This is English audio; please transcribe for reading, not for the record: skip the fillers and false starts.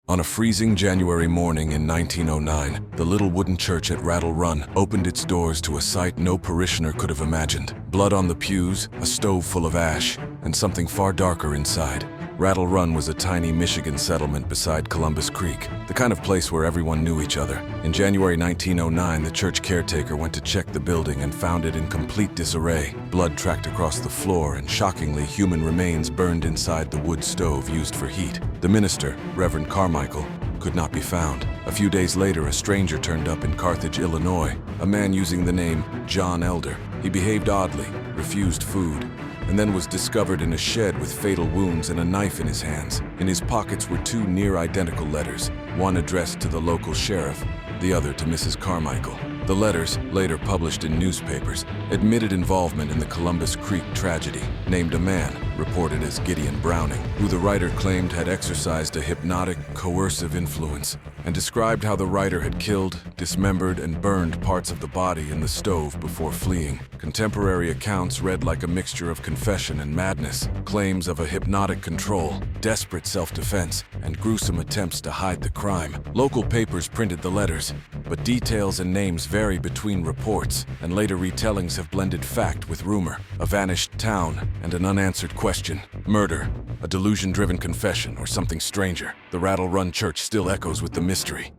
On a freezing January morning in 1909, the little wooden church at Rattle Run opened its doors to a sight no parishioner could have imagined. Blood on the pews, a stove full of ash, and something far darker inside. Rattle Run was a tiny Michigan settlement beside Columbus Creek, the kind of place where everyone knew each other. In January 1909, the church caretaker went to check the building and found it in complete disarray. Blood tracked across the floor, and shockingly, human remains burned inside the wood stove used for heat. The minister, Reverend Carmichael, could not be found. A few days later, a stranger turned up in Carthage, Illinois, a man using the name John Elder. He behaved oddly, refused food, and then was discovered in a shed with fatal wounds and a knife in his hands. In his pockets were two near-identical letters, one addressed to the local sheriff, the other to Mrs. Carmichael. The letters, later published in newspapers, admitted involvement in the Columbus Creek tragedy, named a man, reported as Gideon Browning, who the writer claimed had exercised a hypnotic, coercive influence, and described how the writer had killed, dismembered, and burned parts of the body in the stove before fleeing. Contemporary accounts read like a mixture of confession and madness, claims of a hypnotic control, desperate self-defense, and gruesome attempts to hide the crime. Local papers printed the letters, but details and names vary between reports, and later retellings have blended fact with rumor. A vanished town and an unanswered question. Murder, a delusion-driven confession, or something stranger. The Rattle Run Church still echoes with the mystery.